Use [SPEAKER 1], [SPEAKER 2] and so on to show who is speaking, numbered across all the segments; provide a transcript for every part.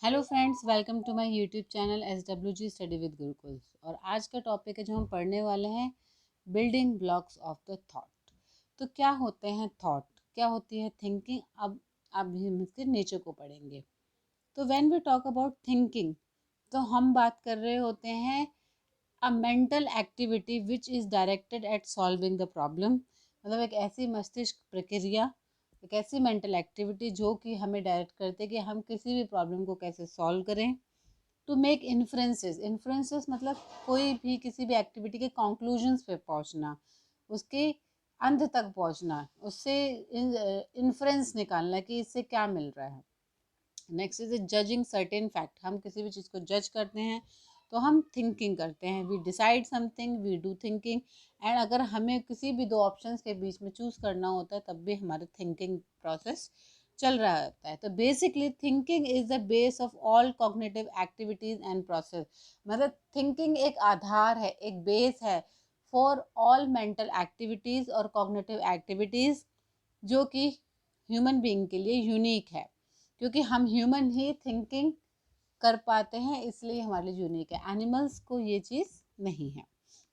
[SPEAKER 1] Hello friends, welcome to my YouTube channel SWG study with Gurukul. और आज का topic है जो हम पढ़ने वाले हैं, building blocks of the thought. तो क्या होते हैं थॉट, क्या होती है थिंकिंग, अब हम इसके नेचर को पढ़ेंगे। तो when we talk about thinking, तो हम बात कर रहे होते हैं a mental activity which is directed at solving the problem. मतलब एक ऐसी मस्तिष्क प्रक्रिया, एक ऐसी मेंटल एक्टिविटी जो कि हमें डायरेक्ट करते हैं कि हम किसी भी प्रॉब्लम को कैसे सॉल्व करें। टू मेक इन्फ्रेंसेस, इन्फ्रेंसेस मतलब कोई भी किसी भी एक्टिविटी के कंक्लूजन्स पे पहुंचना, उसके अंत तक पहुंचना, उससे इन्फ्रेंस निकालना कि इससे क्या मिल रहा है। Next is judging certain fact, हम किसी भी चीज़ को जज करते हैं तो हम थिंकिंग करते हैं। We decide something, we do thinking. And अगर हमें किसी भी दो ऑप्शंस के बीच में चूज़ करना होता है तब भी हमारा थिंकिंग प्रोसेस चल रहा होता है। तो basically thinking is the base of all cognitive activities and process. मतलब थिंकिंग एक आधार है, एक बेस है फॉर ऑल मेंटल एक्टिविटीज और कॉग्निटिव एक्टिविटीज, जो कि ह्यूमन बीइंग के लिए यूनिक है, क्योंकि हम ह्यूमन ही थिंकिंग कर पाते हैं, इसलिए हमारे लिए यूनिक है। एनिमल्स को ये चीज़ नहीं है।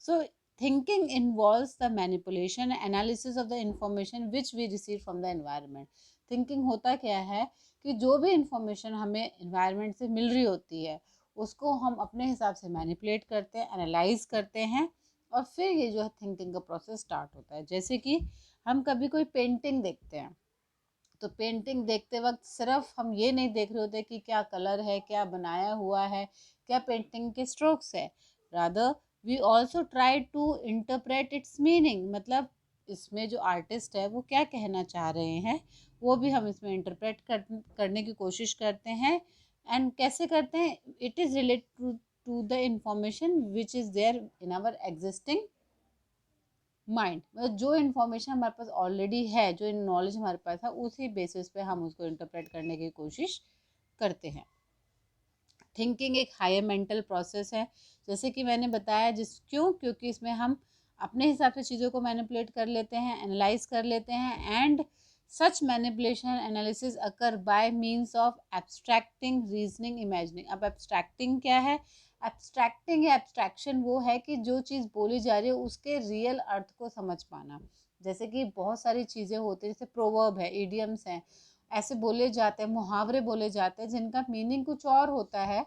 [SPEAKER 1] So thinking involves the manipulation analysis of the information which we receive from the environment. Thinking होता क्या है कि जो भी इंफॉर्मेशन हमें एनवायरनमेंट से मिल रही होती है उसको हम अपने हिसाब से मैनिपुलेट करते हैं, एनालाइज करते हैं, और फिर ये जो है थिंकिंग का प्रोसेस स्टार्ट होता है। जैसे कि हम कभी कोई पेंटिंग देखते हैं तो पेंटिंग देखते वक्त सिर्फ हम ये नहीं देख रहे होते कि क्या कलर है, क्या बनाया हुआ है, क्या पेंटिंग के स्ट्रोक्स है। Rather we also try to interpret its meaning, मतलब इसमें जो आर्टिस्ट है वो क्या कहना चाह रहे हैं वो भी हम इसमें इंटरप्रेट करने की कोशिश करते हैं। एंड कैसे करते हैं? It is related to the information which is there in our existing mind. मतलब जो इन्फॉर्मेशन हमारे पास ऑलरेडी है, जो नॉलेज हमारे पास है, उसी बेसिस पे हम उसको इंटरप्रेट करने की कोशिश करते हैं। थिंकिंग एक हायर मेंटल प्रोसेस है, जैसे कि मैंने बताया। क्योंकि इसमें हम अपने हिसाब से चीज़ों को मैनिपुलेट कर लेते हैं, एनालाइज कर लेते हैं। And such manipulation analysis occur by means of abstracting, reasoning, imagining. अब एब्स्ट्रैक्टिंग क्या है? एब्स्ट्रैक्टिंग या एब्स्ट्रैक्शन वो है कि जो चीज़ बोली जा रही है उसके रियल अर्थ को समझ पाना। जैसे कि बहुत सारी चीज़ें होती हैं, जैसे प्रोवर्ब है, इडियम्स हैं, ऐसे बोले जाते हैं, मुहावरे बोले जाते हैं जिनका मीनिंग कुछ और होता है,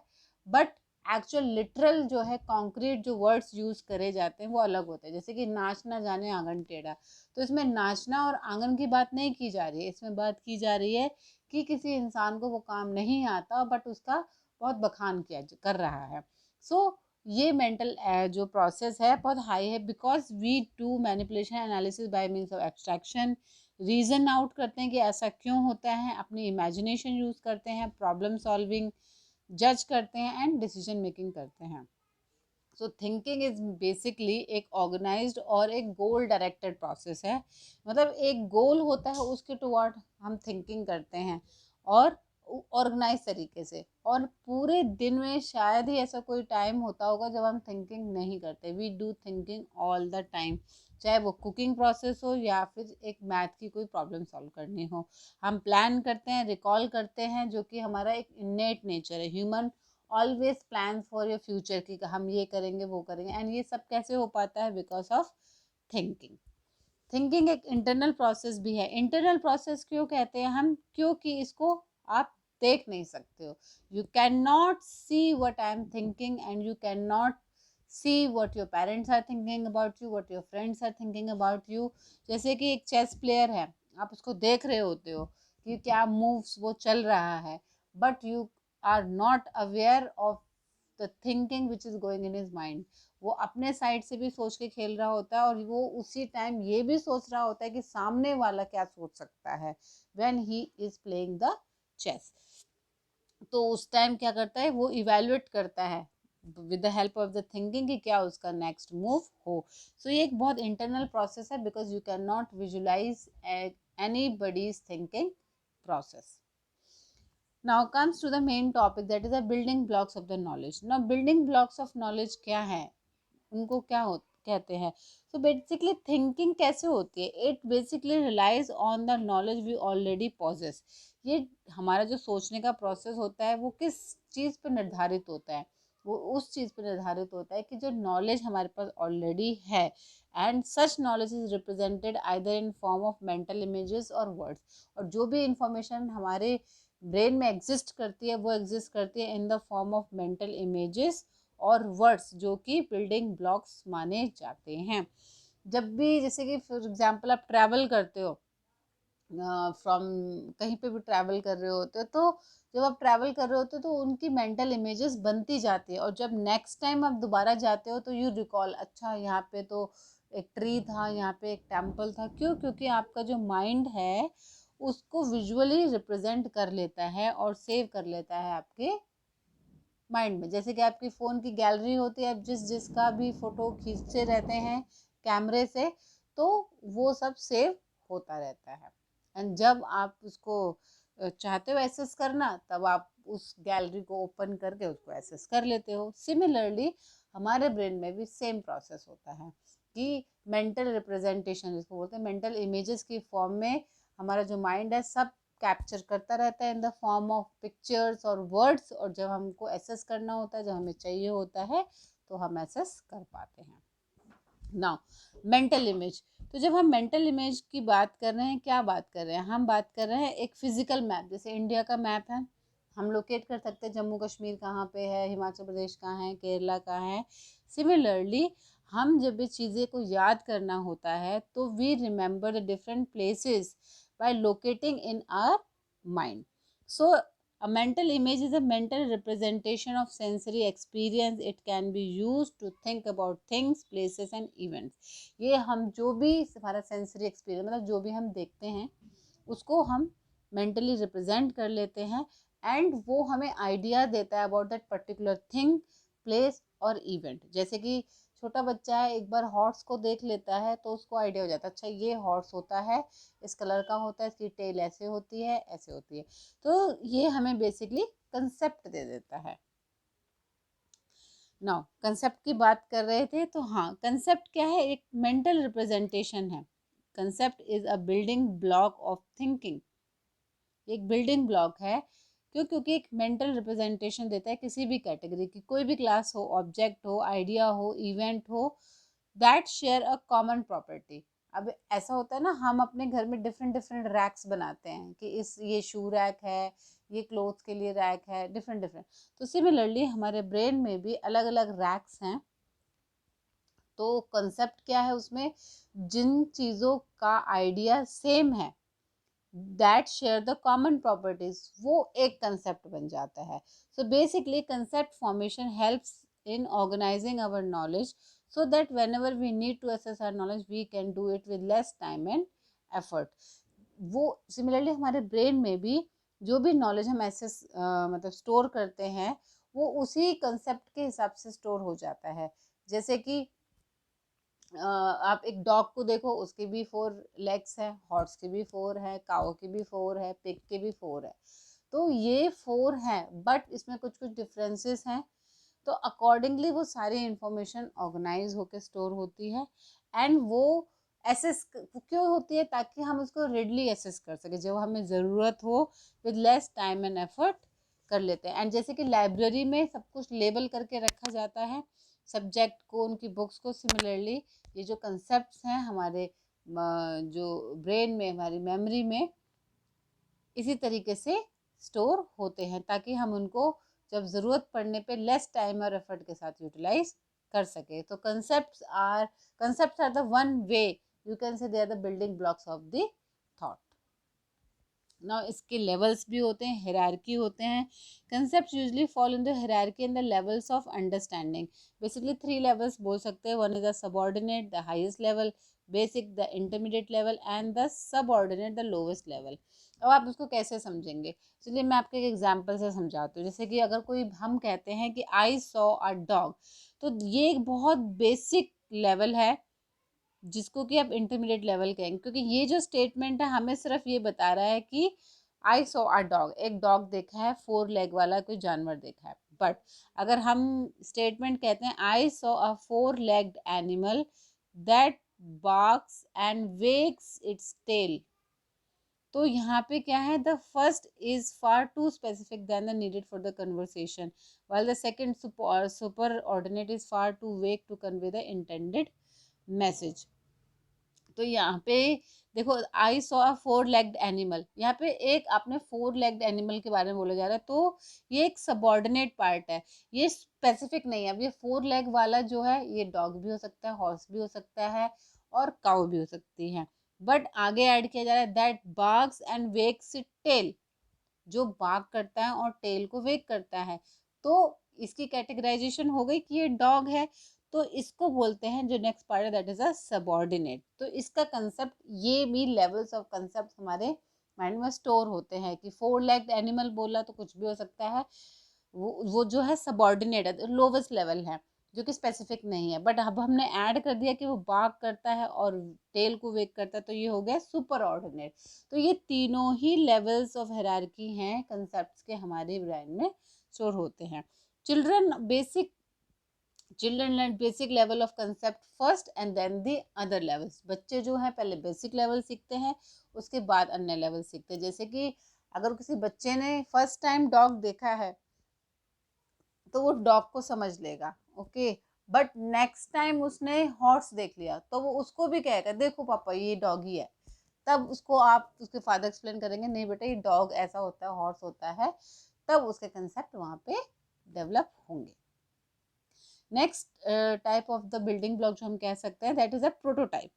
[SPEAKER 1] बट एक्चुअल लिटरल जो है कॉन्क्रीट जो वर्ड्स यूज करे जाते हैं वो अलग होते हैं। जैसे कि नाच ना जाने आंगन टेढ़ा, तो इसमें नाचना और आंगन की बात नहीं की जा रही है, इसमें बात की जा रही है कि किसी इंसान को वो काम नहीं आता बट उसका बहुत बखान किया कर रहा है। सो ये मेंटल जो प्रोसेस है बहुत हाई है, because we do manipulation analysis by means of abstraction. Reason out करते हैं कि ऐसा क्यों होता है, अपनी इमेजिनेशन यूज़ करते हैं, प्रॉब्लम सॉल्विंग, जज करते हैं, एंड डिसीजन मेकिंग करते हैं। सो थिंकिंग इज बेसिकली एक ऑर्गेनाइज्ड और एक गोल डायरेक्टेड प्रोसेस है। मतलब एक गोल होता है, उसके टुवर्ड हम थिंकिंग करते हैं, और ऑर्गेनाइज तरीके से। और पूरे दिन में शायद ही ऐसा कोई टाइम होता होगा जब हम थिंकिंग नहीं करते। We do thinking all the time, चाहे वो कुकिंग प्रोसेस हो या फिर एक मैथ की कोई प्रॉब्लम सॉल्व करनी हो। हम प्लान करते हैं, रिकॉल करते हैं, जो कि हमारा एक इन्नेट नेचर है। Human always plan for your future कि हम ये करेंगे वो करेंगे। एंड ये सब कैसे हो पाता है? Because of thinking. थिंकिंग एक इंटरनल प्रोसेस भी है। इंटरनल प्रोसेस क्यों कहते हैं हम? क्योंकि इसको आप देख नहीं सकते हो। You can not see what I am thinking, and you can not see what your parents are thinking about you, what your friends are thinking about you. जैसे कि एक चेस प्लेयर है, आप उसको देख रहे होते हो कि क्या मूव्स वो चल रहा है, but you are not aware of the thinking which is going in his mind. वो अपने साइड से भी सोच के खेल रहा होता है, और वो उसी टाइम ये भी सोच रहा होता है कि सामने वाला क्या सोच सकता है when he is playing the chess. तो उस टाइम क्या करता है? वो इवेल्युएट करता है with the help of the thinking कि क्या उसका नेक्स्ट मूव हो। सो ये एक बहुत इंटरनल प्रोसेस है, because you can not visualise any body's thinking process. Now comes to the main topic, that is the building blocks of the knowledge. Now building blocks of knowledge क्या है, उनको क्या हो, कहते हैं। तो बेसिकली थिंकिंग कैसे होती है, it basically relies on the knowledge we already possess. ये हमारा जो सोचने का प्रोसेस होता है वो किस चीज़ पर निर्धारित होता है, वो उस चीज़ पर निर्धारित होता है कि जो नॉलेज हमारे पास ऑलरेडी है, and such knowledge is represented either in form of mental images और वर्ड्स। और जो भी इंफॉर्मेशन हमारे ब्रेन में एग्जिस्ट करती है वो एग्जिस्ट करती है in the form of mental images और वर्ड्स, जो कि बिल्डिंग ब्लॉक्स माने जाते हैं। जब भी जैसे कि फॉर एग्जांपल आप ट्रैवल करते हो, फ्रॉम कहीं पे भी ट्रैवल कर रहे होते हो, तो जब आप ट्रैवल कर रहे होते हो तो उनकी मेंटल इमेजेस बनती जाती है, और जब नेक्स्ट टाइम आप दोबारा जाते हो तो यू रिकॉल, अच्छा यहाँ पे तो एक ट्री था, यहाँ पे एक टेम्पल था। क्यों? क्योंकि आपका जो माइंड है उसको विजुअली रिप्रेजेंट कर लेता है और सेव कर लेता है आपके माइंड में। जैसे कि आपकी फ़ोन की गैलरी होती है, आप जिसका भी फ़ोटो खींचते रहते हैं कैमरे से, तो वो सब सेव होता रहता है। एंड जब आप उसको चाहते हो एक्सेस करना, तब आप उस गैलरी को ओपन करके उसको एक्सेस कर लेते हो। सिमिलरली हमारे ब्रेन में भी सेम प्रोसेस होता है कि मेंटल रिप्रेजेंटेशन, जिसको बोलते हैं मेंटल इमेजेस की फॉर्म में हमारा जो माइंड है सब कैप्चर करता रहता है in the form of pictures और वर्ड्स, और जब हमको एसेस करना होता है, जब हमें चाहिए होता है, तो हम एसेस कर पाते हैं। नाउ मेंटल इमेज, तो जब हम मेंटल इमेज की बात कर रहे हैं, क्या बात कर रहे हैं, हम बात कर रहे हैं एक फिजिकल मैप। जैसे इंडिया का मैप है, हम लोकेट कर सकते हैं जम्मू कश्मीर कहाँ पे है, हिमाचल प्रदेश कहाँ है, केरला कहाँ है। सिमिलरली हम जब भी चीज़ें को याद करना होता है तो we remember the different places by locating in our mind. So a mental image is a mental representation of sensory experience. It can be used to think about things, places and events. ये हम जो भी हमारा sensory experience, मतलब जो भी हम देखते हैं उसको हम मेंटली रिप्रेजेंट कर लेते हैं, एंड वो हमें आइडिया देता है about that particular thing, place और इवेंट। जैसे कि छोटा बच्चा है, एक बार हॉर्स को देख लेता है तो उसको आइडिया हो जाता है, अच्छा ये हॉर्स होता है, इस कलर का होता है, इसकी टेल ऐसे होती है, ऐसे होती है। तो ये हमें बेसिकली कंसेप्ट दे देता है। नाउ कंसेप्ट की बात कर रहे थे, तो हाँ, कंसेप्ट क्या है, एक मेंटल रिप्रेजेंटेशन है। Concept is a building block of thinking. एक बिल्डिंग ब्लॉक है, क्यों? क्योंकि एक मेंटल रिप्रेजेंटेशन देता है किसी भी कैटेगरी की, कोई भी क्लास हो, ऑब्जेक्ट हो, आइडिया हो, इवेंट हो, that share a common property. अब ऐसा होता है ना, हम अपने घर में डिफरेंट डिफरेंट रैक्स बनाते हैं कि ये शू रैक है, ये क्लोथ्स के लिए रैक है, डिफरेंट डिफरेंट। तो सिमिलरली हमारे ब्रेन में भी अलग अलग रैक्स हैं। तो कंसेप्ट क्या है उसमें, जिन चीज़ों का आइडिया सेम है, that share the common properties, वो एक कंसेप्ट बन जाता है। So basically concept formation helps in organising our knowledge, so that whenever we need to assess our knowledge we can do it with less time and effort. वो similarly हमारे brain में भी जो भी नॉलेज हम एसेस मतलब store करते हैं, वो उसी कंसेप्ट के हिसाब से स्टोर हो जाता है। जैसे कि आप एक डॉग को देखो, उसके भी 4 लेग्स है, हॉर्स के भी 4 है, काऊ के भी 4 है, पिग के भी 4 है। तो ये 4 हैं, बट इसमें कुछ कुछ डिफरेंसेस हैं। तो अकॉर्डिंगली वो सारी इंफॉर्मेशन ऑर्गेनाइज होकर स्टोर होती है, एंड वो एसेस क्यों होती है, ताकि हम उसको रेडली एसेस कर सके, जब हमें ज़रूरत हो, with less time and effort कर लेते हैं। एंड जैसे कि लाइब्रेरी में सब कुछ लेबल करके रखा जाता है, सब्जेक्ट को, उनकी बुक्स को। सिमिलरली ये जो कंसेप्ट्स हैं हमारे जो ब्रेन में, हमारी मेमोरी में, इसी तरीके से स्टोर होते हैं, ताकि हम उनको जब ज़रूरत पड़ने पे लेस टाइम और एफर्ट के साथ यूटिलाइज कर सके। तो concepts are the one way you can say they are the building blocks of the thought. ना इसके लेवल्स भी होते हैं, हायरार्की होते हैं। Concept usually fall in the hierarchy in the levels of understanding. Basically 3 levels बोल सकते हैं, one is the subordinate, the highest level, basic the intermediate level and the subordinate the lowest level. अब आप उसको कैसे समझेंगे, चलिए मैं आपको एक एग्जांपल से समझाती हूँ। जैसे कि अगर कोई हम कहते हैं कि आई सॉ अ डॉग, तो ये एक बहुत बेसिक लेवल है जिसको कि आप इंटरमीडिएट लेवल कहेंगे, क्योंकि ये जो स्टेटमेंट है हमें सिर्फ ये बता रहा है कि आई सॉ अ डॉग, एक डॉग देखा है, 4 लेग वाला कोई जानवर देखा है। बट अगर हम स्टेटमेंट कहते हैं I saw a 4 legged animal that barks and wags its tail, तो यहाँ पे क्या है, the first is far too specific than the needed for the conversation while the second superordinate is far too vague to convey the intended message। तो यहाँ पे देखो, आई saw a 4 legged animal, यहाँ पे एक आपने 4 लेग्ड एनिमल के बारे में बोला जा रहा है, तो ये एक सबॉर्डिनेट पार्ट है, ये स्पेसिफिक नहीं है। अब ये 4 लेग वाला जो है ये डॉग भी हो सकता है, हॉर्स भी हो सकता है और काउ भी हो सकती है। बट आगे ऐड किया जा रहा है that barks and wags it tail, जो बार्क करता है और टेल को वेक करता है, तो इसकी कैटेगराइजेशन हो गई कि ये डॉग है, तो इसको बोलते हैं, जो नेक्स्ट पार्ट है दैट इज अ सबऑर्डिनेट। तो इसका कंसेप्ट, ये भी लेवल्स ऑफ कंसेप्ट हमारे माइंड में स्टोर होते हैं कि 4 लेग्ड एनिमल बोला तो कुछ भी हो सकता है, वो जो है सबऑर्डिनेट है, लोवेस्ट लेवल है, जो कि स्पेसिफिक नहीं है। बट अब हमने ऐड कर दिया कि वो बार्क करता है और टेल को वेक करता है, तो ये हो गया सुपर ऑर्डिनेट। तो ये तीनों ही लेवल्स ऑफ हायरार्की हैं कंसेप्ट्स के, हमारे ब्रेन में स्टोर होते हैं। Children learn basic level of concept first and then the other levels. बच्चे जो हैं पहले बेसिक लेवल सीखते हैं, उसके बाद अन्य लेवल सीखते हैं। जैसे कि अगर किसी बच्चे ने फर्स्ट टाइम डॉग देखा है तो वो डॉग को समझ लेगा, ओके। बट नेक्स्ट टाइम उसने हॉर्स देख लिया तो वो उसको भी कहेगा देखो पापा ये डॉग ही है, तब उसको आप उसके फादर एक्सप्लेन करेंगे नहीं बेटा ये डॉग ऐसा होता है, हॉर्स होता है, तब उसके कंसेप्ट वहाँ पे डेवलप होंगे। Next type of the building block जो हम कह सकते हैं दैट इज अ प्रोटोटाइप।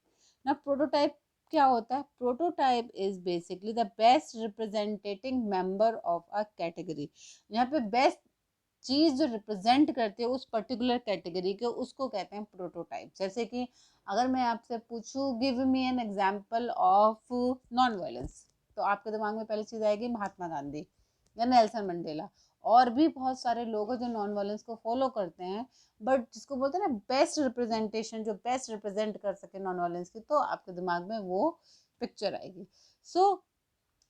[SPEAKER 1] ना प्रोटोटाइप क्या होता है? Prototype is basically the best representing member of a category. यहाँ पे बेस्ट चीज जो रिप्रेजेंट करती है उस पर्टिकुलर कैटेगरी के, उसको कहते हैं प्रोटोटाइप। जैसे कि अगर मैं आपसे पूछूं give me an example of non violence, तो आपके दिमाग में पहली चीज आएगी महात्मा गांधी या नेल्सन मंडेला। और भी बहुत सारे लोग हैं जो नॉन वायलेंस को फॉलो करते हैं, बट जिसको बोलते हैं ना बेस्ट रिप्रेजेंटेशन, जो बेस्ट रिप्रेजेंट कर सके नॉन वायलेंस की, तो आपके दिमाग में वो पिक्चर आएगी। सो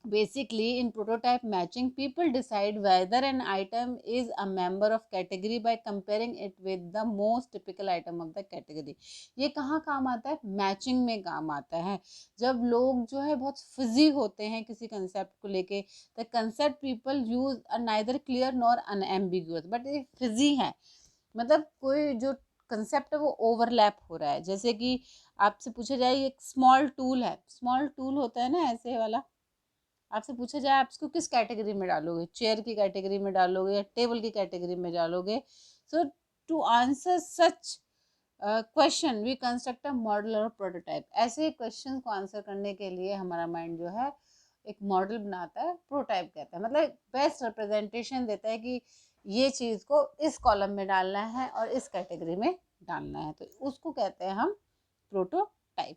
[SPEAKER 1] basically in prototype matching people decide whether an item is a member of category by comparing it with the most typical item of the category। ये कहाँ काम आता है? मैचिंग में काम आता है। जब लोग जो है बहुत फिजी होते हैं किसी कंसेप्ट को लेके, the concept people use a neither clear nor unambiguous, but ये फिजी है, मतलब कोई जो कंसेप्ट है वो ओवरलैप हो रहा है। जैसे कि आपसे पूछा जाए एक स्मॉल टूल है, स्मॉल टूल होता है ना ऐसे वाला, आपसे पूछा जाए आप इसको किस कैटेगरी में डालोगे, चेयर की कैटेगरी में डालोगे या टेबल की कैटेगरी में डालोगे? So to answer such question we construct a model और प्रोटोटाइप। ऐसे क्वेश्चन को आंसर करने के लिए हमारा माइंड जो है एक मॉडल बनाता है, प्रोटोटाइप कहता है, मतलब बेस्ट रिप्रेजेंटेशन देता है कि ये चीज़ को इस कॉलम में डालना है और इस कैटेगरी में डालना है, तो उसको कहते हैं हम प्रोटोटाइप।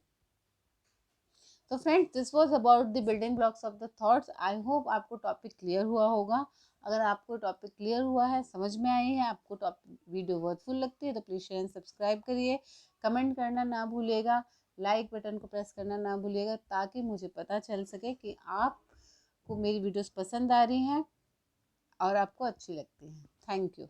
[SPEAKER 1] तो friends this was about the building blocks of the thoughts. I hope आपको टॉपिक क्लियर हुआ होगा। अगर आपको टॉपिक क्लियर हुआ है, समझ में आई है, आपको टॉपिक वीडियो वर्थफुल लगती है, तो प्लीज़ शेयर एंड सब्सक्राइब करिए, कमेंट करना ना भूलिएगा, लाइक बटन को प्रेस करना ना भूलिएगा, ताकि मुझे पता चल सके कि आपको मेरी वीडियोस पसंद आ रही हैं और आपको अच्छी लगती हैं। Thank you.